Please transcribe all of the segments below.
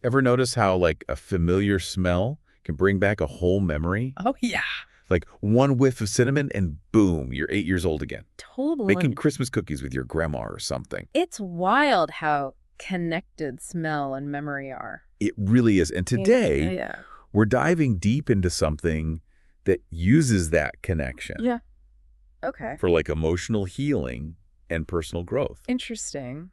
Ever notice how, like, a familiar smell can bring back a whole memory? Oh, yeah. Like, one whiff of cinnamon and boom, you're 8 years old again. Making Totally. Christmas cookies with your grandma or something. It's wild how connected smell and memory are. It really is. And today, Yeah. we're diving deep into something that uses that connection Yeah. Okay. for, like, emotional healing and personal growth. Interesting.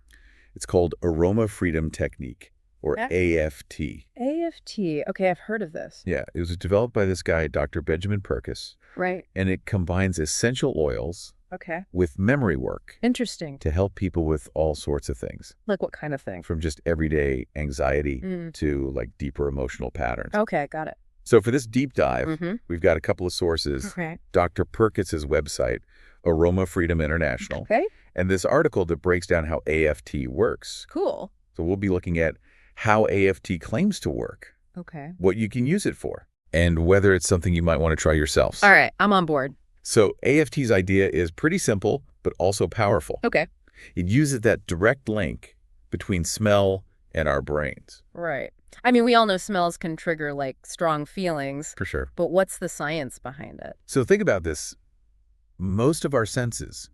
It's called Aroma Freedom Technique, or A- AFT. AFT. Okay, I've heard of this. Yeah, it was developed by this guy, Dr. Benjamin Purkis, Right. and it combines essential oils Okay. with memory work Interesting. to help people with all sorts of things, Like what kind of thing? from just everyday anxiety Mm. to, like, deeper emotional patterns. Okay, got it. So for this deep dive, Mm-hmm. we've got a couple of sources. Okay. Dr. Purkis' website, Aroma Freedom International, Okay. and this article that breaks down how AFT works. Cool. So we'll be looking at how AFT claims to work, Okay. what you can use it for, and whether it's something you might want to try yourselves. All right, I'm on board. So AFT's idea is pretty simple, but also powerful. Okay. It uses that direct link between smell and our brains. Right. I mean, we all know smells can trigger like strong feelings, For sure. but what's the science behind it? So think about this. Most of our senses,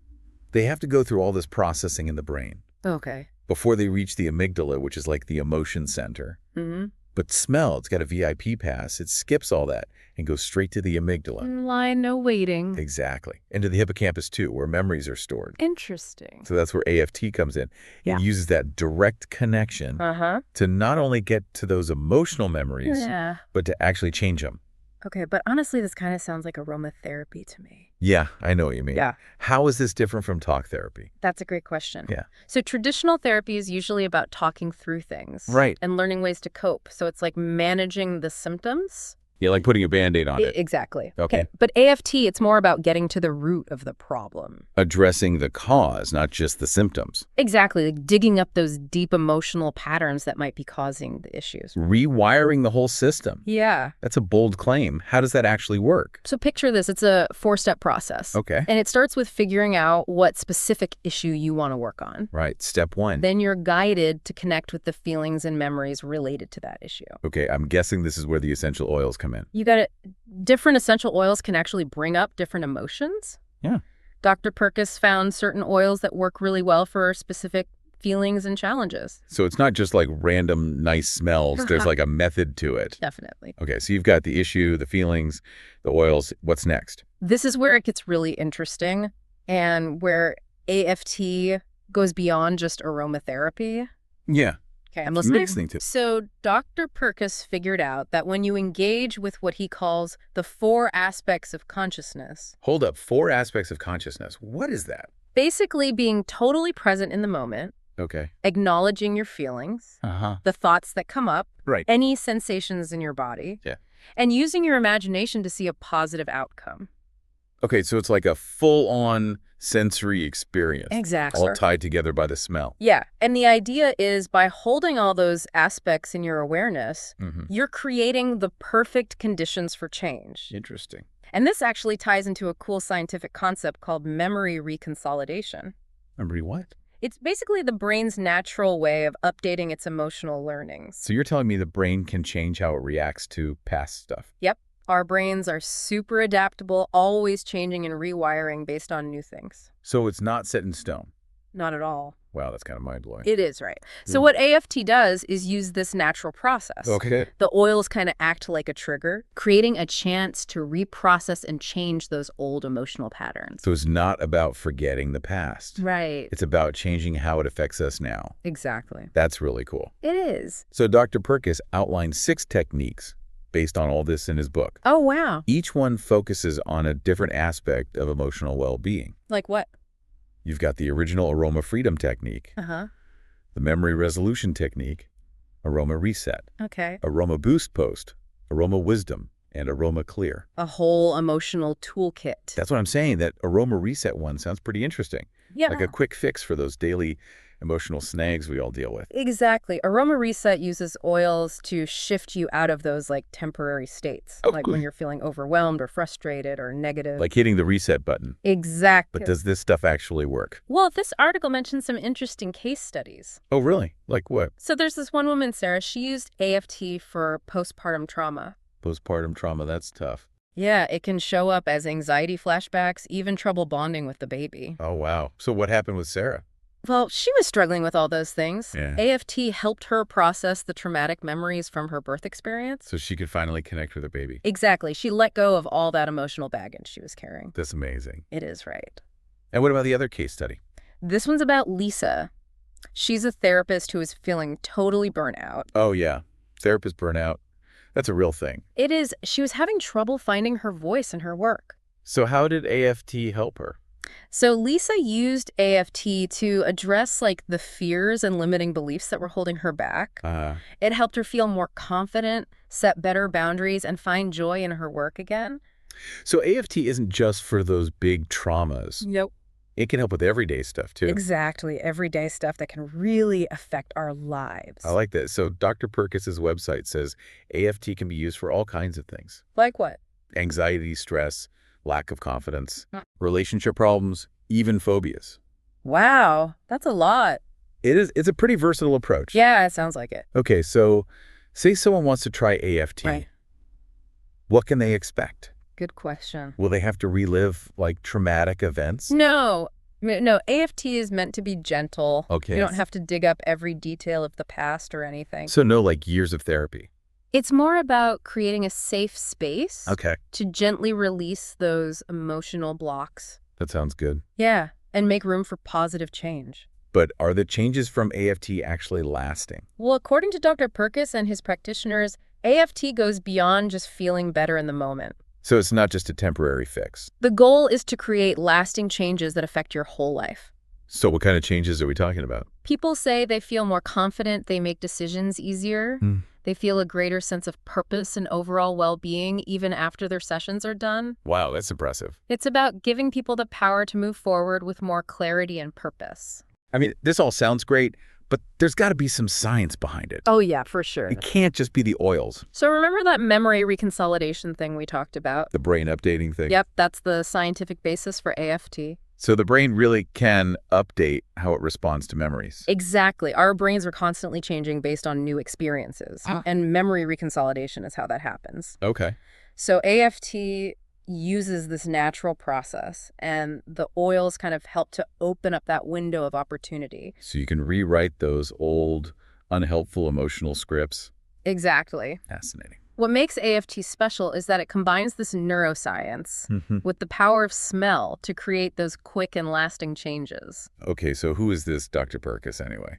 they have to go through all this processing in the brain Okay. before they reach the amygdala, which is like the emotion center. Mm-hmm. But smell, it's got a VIP pass. It skips all that and goes straight to the amygdala. Line, no waiting. Exactly. And to the hippocampus, too, where memories are stored. Interesting. So that's where AFT comes in. Yeah. It uses that direct connection Uh-huh. to not only get to those emotional memories, Yeah. but to actually change them. Okay, but honestly, this kind of sounds like aromatherapy to me. Yeah, I know what you mean. Yeah. How is this different from talk therapy? That's a great question. Yeah. So traditional therapy is usually about talking through things. Right. And learning ways to cope. So it's like managing the symptoms. Yeah, like putting a Band-Aid on it. Exactly. Okay. But AFT, it's more about getting to the root of the problem. Addressing the cause, not just the symptoms. Exactly. Like digging up those deep emotional patterns that might be causing the issues. Rewiring the whole system. Yeah. That's a bold claim. How does that actually work? So picture this. It's a 4-step process. Okay. And it starts with figuring out what specific issue you want to work on. Right. Step 1. Then you're guided to connect with the feelings and memories related to that issue. Okay, I'm guessing this is where the essential oils come in. You got it. Different essential oils can actually bring up different emotions. Yeah. Dr. Purkis found certain oils that work really well for specific feelings and challenges. So it's not just like random nice smells. There's like a method to it. Definitely. Okay, so you've got the issue, the feelings, the oils. What's next? This is where it gets really interesting and where AFT goes beyond just aromatherapy. Yeah. Okay, I'm listening. Listening to. So Dr. Purkis figured out that when you engage with what he calls the 4 aspects of consciousness, Hold up. 4 aspects of consciousness. What is that? basically being totally present in the moment, Okay. acknowledging your feelings, Uh-huh. the thoughts that come up, Right. any sensations in your body, Yeah. and using your imagination to see a positive outcome. Okay, so it's like a full-on sensory experience. Exactly. All tied together by the smell. Yeah, and the idea is by holding all those aspects in your awareness, Mm-hmm. you're creating the perfect conditions for change. Interesting. And this actually ties into a cool scientific concept called memory reconsolidation. Memory what? It's basically the brain's natural way of updating its emotional learnings. So you're telling me the brain can change how it reacts to past stuff? Yep. Our brains are super adaptable, always changing and rewiring based on new things. So it's not set in stone? Not at all. Wow, that's kind of mind-blowing. It is, right. So what AFT does is use this natural process. Okay. The oils kind of act like a trigger, creating a chance to reprocess and change those old emotional patterns. So it's not about forgetting the past. Right. It's about changing how it affects us now. Exactly. That's really cool. It is. So Dr. Purkis outlined 6 techniques based on all this in his book. Oh, wow. Each one focuses on a different aspect of emotional well-being. Like what? You've got the original aroma freedom technique, Uh-huh. the memory resolution technique, aroma reset, Okay. aroma boost post, aroma wisdom, and aroma clear. A whole emotional toolkit. That's what I'm saying. That aroma reset one sounds pretty interesting. Yeah. Like a quick fix for those daily emotional snags we all deal with. Exactly. Aroma Reset uses oils to shift you out of those like temporary states, Oh, like when you're feeling overwhelmed or frustrated or negative. like hitting the reset button. Exactly. But does this stuff actually work? Well, this article mentions some interesting case studies. Oh, really? Like what? So there's this one woman, Sarah, she used AFT for postpartum trauma. Postpartum trauma, that's tough. Yeah, it can show up as anxiety flashbacks, even trouble bonding with the baby. Oh, wow. So what happened with Sarah? Well, she was struggling with all those things. Yeah. AFT helped her process the traumatic memories from her birth experience. So she could finally connect with her baby. Exactly. She let go of all that emotional baggage she was carrying. That's amazing. It is right. And what about the other case study? This one's about Lisa. She's a therapist who is feeling totally burnt out. Oh, yeah. Therapist burnout. That's a real thing. It is. She was having trouble finding her voice in her work. So how did AFT help her? So Lisa used AFT to address like the fears and limiting beliefs that were holding her back. It helped her feel more confident, set better boundaries, and find joy in her work again. So AFT isn't just for those big traumas. Nope. It can help with everyday stuff, too. Exactly. Everyday stuff that can really affect our lives. I like that. So Dr. Perkis's website says AFT can be used for all kinds of things. Like what? Anxiety, stress, lack of confidence, relationship problems, even phobias. Wow, that's a lot. It's a pretty versatile approach. Yeah, it sounds like it. Okay, so say someone wants to try AFT. Right. What can they expect? Good question. Will they have to relive, like, traumatic events? No, AFT is meant to be gentle. Okay. You don't have to dig up every detail of the past or anything. So no, like, years of therapy. It's more about creating a safe space Okay. to gently release those emotional blocks. That sounds good. Yeah, and make room for positive change. But are the changes from AFT actually lasting? Well, according to Dr. Perkis and his practitioners, AFT goes beyond just feeling better in the moment. So it's not just a temporary fix. The goal is to create lasting changes that affect your whole life. So what kind of changes are we talking about? People say they feel more confident, they make decisions easier, they feel a greater sense of purpose and overall well-being even after their sessions are done. Wow, that's impressive. It's about giving people the power to move forward with more clarity and purpose. I mean, this all sounds great, but there's got to be some science behind it. Oh yeah, for sure. It can't just be the oils. So remember that memory reconsolidation thing we talked about? The brain updating thing. Yep, that's the scientific basis for AFT. So the brain really can update how it responds to memories. Exactly. Our brains are constantly changing based on new experiences. And memory reconsolidation is how that happens. Okay. So AFT uses this natural process, and the oils kind of help to open up that window of opportunity. So you can rewrite those old, unhelpful emotional scripts. Exactly. Fascinating. What makes AFT special is that it combines this neuroscience with the power of smell to create those quick and lasting changes. Okay, so who is this Dr. Perkis anyway?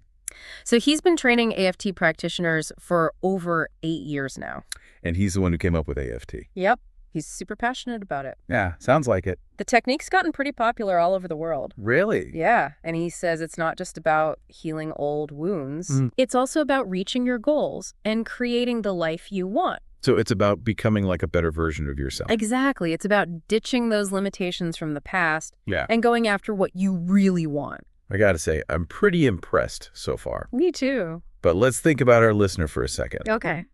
So he's been training AFT practitioners for over 8 years now. And he's the one who came up with AFT. Yep. He's super passionate about it. Yeah, sounds like it. The technique's gotten pretty popular all over the world. Really? Yeah, and he says it's not just about healing old wounds. It's also about reaching your goals and creating the life you want. So it's about becoming like a better version of yourself. Exactly. It's about ditching those limitations from the past Yeah. and going after what you really want. I gotta say, I'm pretty impressed so far. Me too. But let's think about our listener for a second. Okay.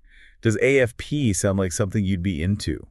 Does AFP sound like something you'd be into?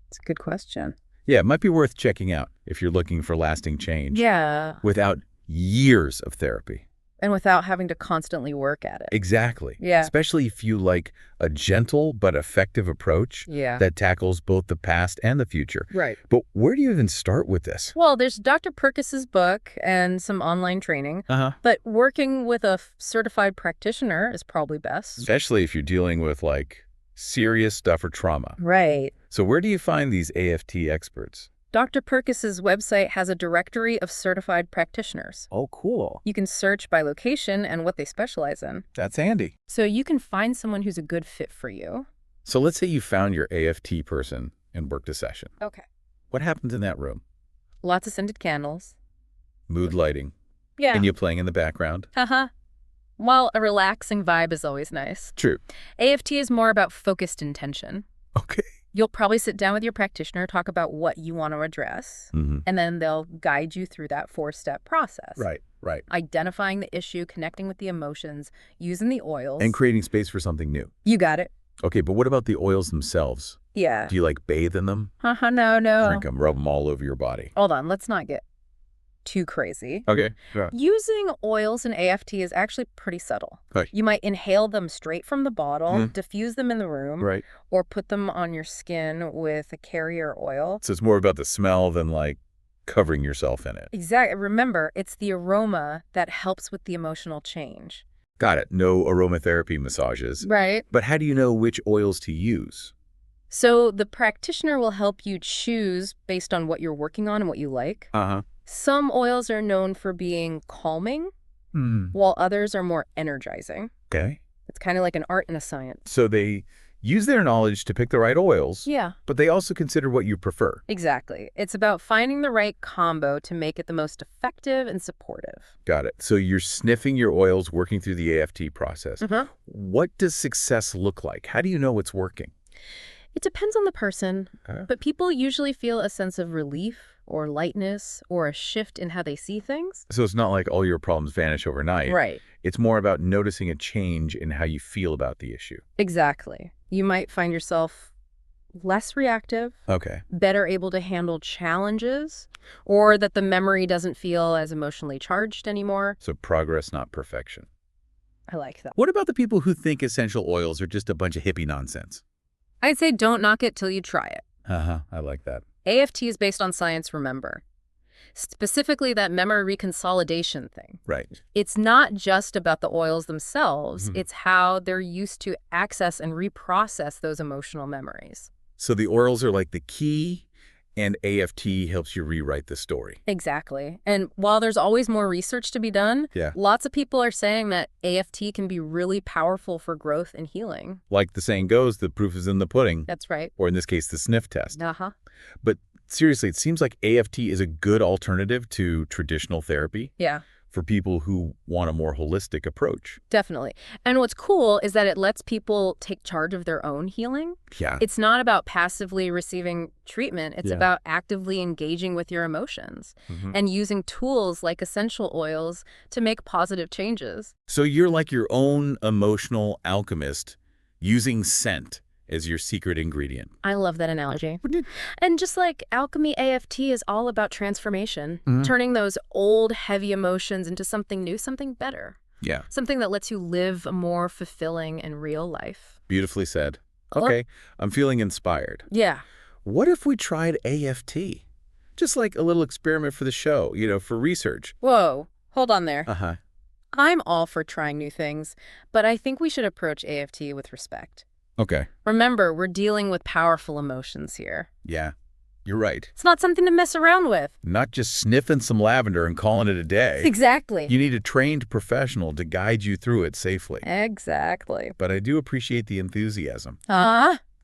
It's a good question. Yeah, it might be worth checking out if you're looking for lasting change. Yeah. Without years of therapy. And without having to constantly work at it. Exactly. Yeah. Especially if you like a gentle but effective approach Yeah. that tackles both the past and the future. Right. But where do you even start with this? Well, there's Dr. Perkis's book and some online training, but working with a certified practitioner is probably best. Especially if you're dealing with like serious stuff or trauma. Right. So where do you find these AFT experts? Dr. Perkis's website has a directory of certified practitioners. Oh, cool. You can search by location and what they specialize in. That's handy. So you can find someone who's a good fit for you. So let's say you found your AFT person and worked a session. Okay. What happens in that room? Lots of scented candles. Mood lighting. Yeah. And you playing in the background. While a relaxing vibe is always nice. True. AFT is more about focused intention. Okay. You'll probably sit down with your practitioner, talk about what you want to address, and then they'll guide you through that 4-step process. Right, right. Identifying the issue, connecting with the emotions, using the oils. And creating space for something new. You got it. Okay, but what about the oils themselves? Yeah. Do you, like, bathe in them? No. Drink them, rub them all over your body. Hold on, let's not get too crazy. Okay. Yeah. Using oils in AFT is actually pretty subtle. Right. You might inhale them straight from the bottle, diffuse them in the room, Right. or put them on your skin with a carrier oil. So it's more about the smell than, like, covering yourself in it. Exactly. Remember, it's the aroma that helps with the emotional change. Got it. No aromatherapy massages. Right. But how do you know which oils to use? So the practitioner will help you choose based on what you're working on and what you like. Uh-huh. Some oils are known for being calming, while others are more energizing. Okay. It's kind of like an art and a science. So they use their knowledge to pick the right oils. Yeah. But they also consider what you prefer. Exactly. It's about finding the right combo to make it the most effective and supportive. Got it. So you're sniffing your oils, working through the AFT process. What does success look like? How do you know it's working? It depends on the person, but people usually feel a sense of relief or lightness or a shift in how they see things. So it's not like all your problems vanish overnight. Right. It's more about noticing a change in how you feel about the issue. Exactly. You might find yourself less reactive, better able to handle challenges, or that the memory doesn't feel as emotionally charged anymore. So progress, not perfection. I like that. What about the people who think essential oils are just a bunch of hippie nonsense? I'd say don't knock it till you try it. I like that. AFT is based on science, remember. Specifically that memory reconsolidation thing. Right. It's not just about the oils themselves, it's how they're used to access and reprocess those emotional memories. So the oils are like the key, and AFT helps you rewrite the story. Exactly. And while there's always more research to be done, lots of people are saying that AFT can be really powerful for growth and healing. Like the saying goes, the proof is in the pudding. That's right. Or in this case, the sniff test. But seriously, it seems like AFT is a good alternative to traditional therapy. Yeah. For people who want a more holistic approach. Definitely. And what's cool is that it lets people take charge of their own healing. Yeah. It's not about passively receiving treatment. It's about actively engaging with your emotions and using tools like essential oils to make positive changes. So you're like your own emotional alchemist using scent as your secret ingredient. I love that analogy. And just like alchemy, AFT is all about transformation, turning those old, heavy emotions into something new, something better. Yeah. Something that lets you live a more fulfilling and real life. Beautifully said. Okay, I'm feeling inspired. Yeah. What if we tried AFT? Just like a little experiment for the show, for research. Whoa, hold on there. I'm all for trying new things, but I think we should approach AFT with respect. Okay. Remember, we're dealing with powerful emotions here. Yeah, you're right. It's not something to mess around with. Not just sniffing some lavender and calling it a day. Exactly. You need a trained professional to guide you through it safely. Exactly. But I do appreciate the enthusiasm.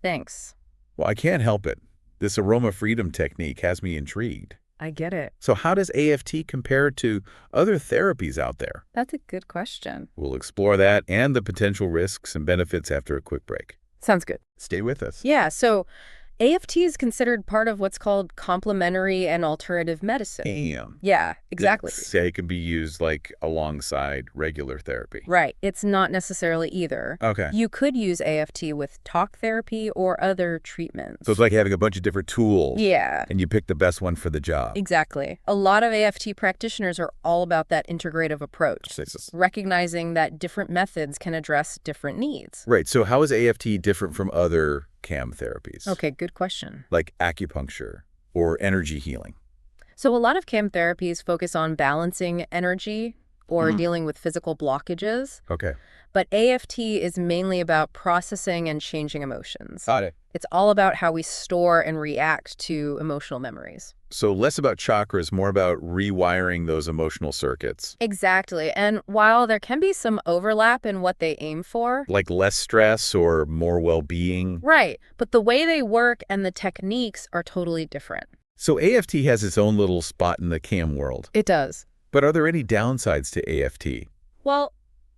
Thanks. Well, I can't help it. This aroma freedom technique has me intrigued. I get it. So how does AFT compare to other therapies out there? That's a good question. We'll explore that and the potential risks and benefits after a quick break. Sounds good. Stay with us. Yeah, so AFT is considered part of what's called complementary and alternative medicine. Damn. Yeah, exactly. Say it can be used like alongside regular therapy. Right. It's not necessarily either. Okay. You could use AFT with talk therapy or other treatments. So it's like having a bunch of different tools. Yeah. And you pick the best one for the job. Exactly. A lot of AFT practitioners are all about that integrative approach, recognizing that different methods can address different needs. Right. So how is AFT different from other CAM therapies? Okay, good question. Like acupuncture or energy healing. So a lot of CAM therapies focus on balancing energy or dealing with physical blockages. Okay. But AFT is mainly about processing and changing emotions. Got it. It's all about how we store and react to emotional memories. So less about chakras, more about rewiring those emotional circuits. Exactly. And while there can be some overlap in what they aim for, like less stress or more well-being. Right. But the way they work and the techniques are totally different. So AFT has its own little spot in the CAM world. It does. But are there any downsides to AFT? Well,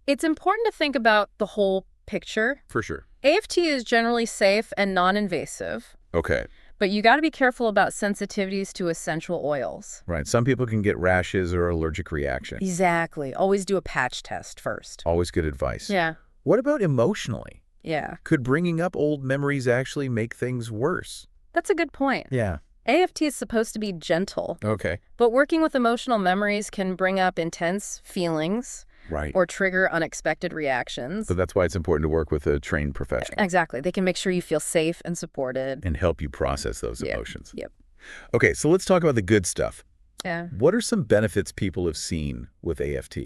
it's important to think about the whole picture. For sure. AFT is generally safe and non-invasive, Okay. But you got to be careful about sensitivities to essential oils. Right. Some people can get rashes or allergic reactions. Exactly. Always do a patch test first. Always good advice. Yeah. What about emotionally? Yeah. Could bringing up old memories actually make things worse? That's a good point. Yeah. AFT is supposed to be gentle. Okay. But working with emotional memories can bring up intense feelings. Right. Or trigger unexpected reactions. So that's why it's important to work with a trained professional. Exactly. They can make sure you feel safe and supported. And help you process those emotions. Yep. Okay, so let's talk about the good stuff. Yeah. What are some benefits people have seen with AFT?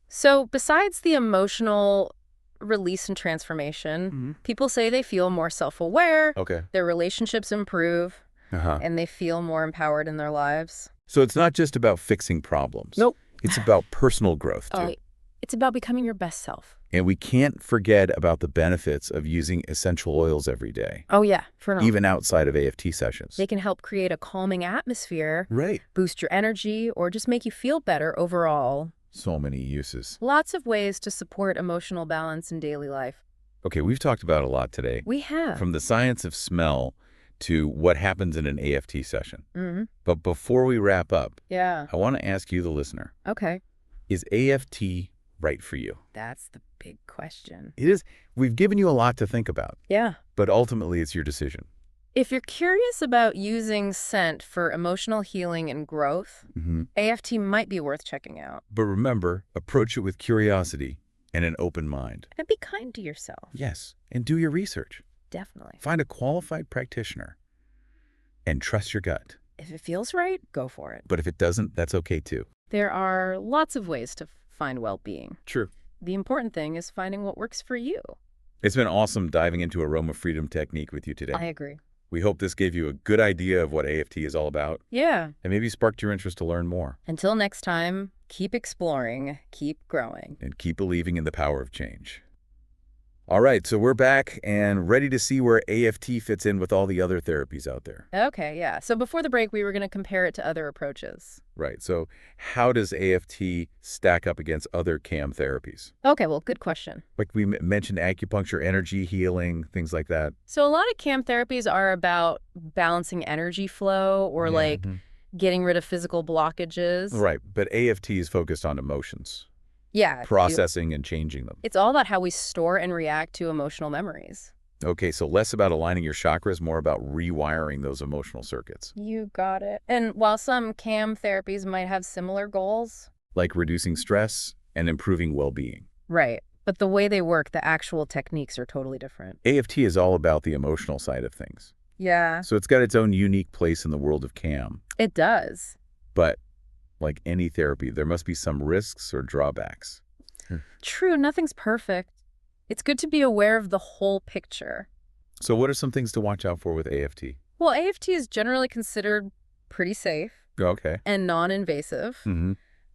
So besides the emotional release and transformation, people say they feel more self-aware, Okay. their relationships improve, and they feel more empowered in their lives. So it's not just about fixing problems. Nope. It's about personal growth, too. It's about becoming your best self. And we can't forget about the benefits of using essential oils every day. Oh, yeah. For now. Even outside of AFT sessions. They can help create a calming atmosphere, Right. boost your energy, or just make you feel better overall. So many uses. Lots of ways to support emotional balance in daily life. Okay, we've talked about a lot today. We have. From the science of smell to what happens in an AFT session. But before we wrap up, Yeah. I want to ask you, the listener, Okay. is AFT right for you? That's the big question. It is. We've given you a lot to think about, Yeah. but ultimately it's your decision. If you're curious about using scent for emotional healing and growth, AFT might be worth checking out. But remember, approach it with curiosity and an open mind. And be kind to yourself. Yes, and do your research. Definitely. Find a qualified practitioner and trust your gut. If it feels right, go for it. But if it doesn't, that's okay too. There are lots of ways to find well-being. True. The important thing is finding what works for you. It's been awesome diving into aroma freedom technique with you today. I agree. We hope this gave you a good idea of what AFT is all about. Yeah. And maybe sparked your interest to learn more. Until next time, keep exploring, keep growing. And keep believing in the power of change. All right, so we're back and ready to see where AFT fits in with all the other therapies out there. Okay, yeah. So before the break, we were going to compare it to other approaches. Right, so how does AFT stack up against other CAM therapies? Okay, well, good question. Like we mentioned acupuncture, energy healing, things like that. So a lot of CAM therapies are about balancing energy flow or getting rid of physical blockages. Right, but AFT is focused on emotions. Yeah. Processing and changing them. It's all about how we store and react to emotional memories. Okay, so less about aligning your chakras, more about rewiring those emotional circuits. You got it. And while some CAM therapies might have similar goals. Like reducing stress and improving well-being. Right. But the way they work, the actual techniques are totally different. AFT is all about the emotional side of things. Yeah. So it's got its own unique place in the world of CAM. It does. But like any therapy, there must be some risks or drawbacks. True, nothing's perfect. It's good to be aware of the whole picture. So what are some things to watch out for with AFT? Well, AFT is generally considered pretty safe. Okay. And non-invasive.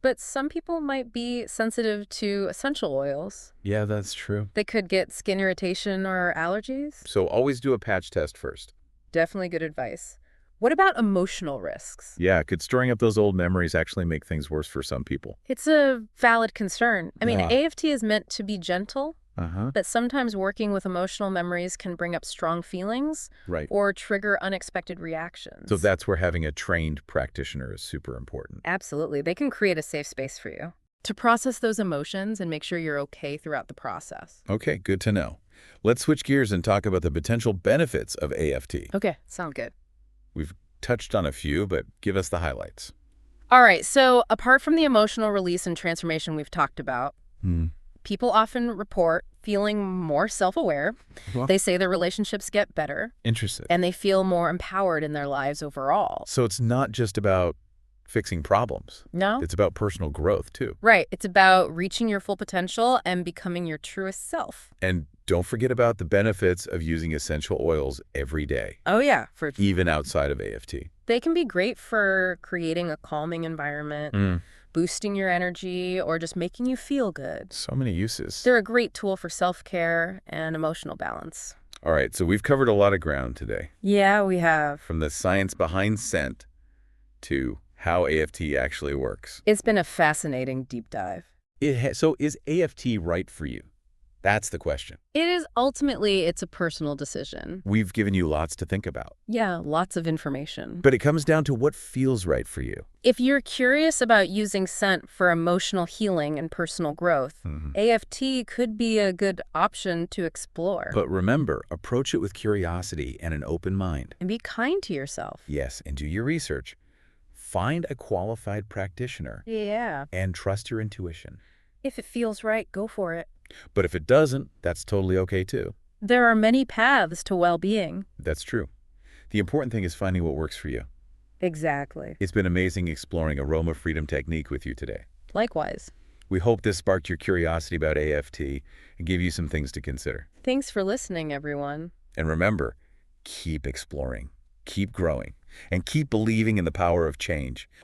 But some people might be sensitive to essential oils. Yeah, that's true. They could get skin irritation or allergies. So always do a patch test first. Definitely good advice. What about emotional risks? Yeah, could storing up those old memories actually make things worse for some people? It's a valid concern. I mean, AFT is meant to be gentle, but sometimes working with emotional memories can bring up strong feelings or trigger unexpected reactions. So that's where having a trained practitioner is super important. Absolutely. They can create a safe space for you to process those emotions and make sure you're okay throughout the process. Okay, good to know. Let's switch gears and talk about the potential benefits of AFT. Okay, sound good. We've touched on a few, but give us the highlights. All right, so apart from the emotional release and transformation we've talked about, people often report feeling more self-aware. Well, they say their relationships get better. Interesting. And they feel more empowered in their lives overall. So it's not just about fixing problems. No. It's about personal growth, too. Right. It's about reaching your full potential and becoming your truest self. And don't forget about the benefits of using essential oils every day. Oh, yeah. Even outside of AFT. They can be great for creating a calming environment, boosting your energy, or just making you feel good. So many uses. They're a great tool for self-care and emotional balance. All right, so we've covered a lot of ground today. Yeah, we have. From the science behind scent to how AFT actually works. It's been a fascinating deep dive. So is AFT right for you? That's the question. It's a personal decision. We've given you lots to think about. Yeah, lots of information. But it comes down to what feels right for you. If you're curious about using scent for emotional healing and personal growth, AFT could be a good option to explore. But remember, approach it with curiosity and an open mind. And be kind to yourself. Yes, and do your research. Find a qualified practitioner. Yeah. And trust your intuition. If it feels right, go for it. But if it doesn't, that's totally okay too. There are many paths to well-being. That's true. The important thing is finding what works for you. Exactly. It's been amazing exploring aroma freedom technique with you today. Likewise. We hope this sparked your curiosity about AFT and gave you some things to consider. Thanks for listening, everyone. And remember, keep exploring, keep growing, and keep believing in the power of change.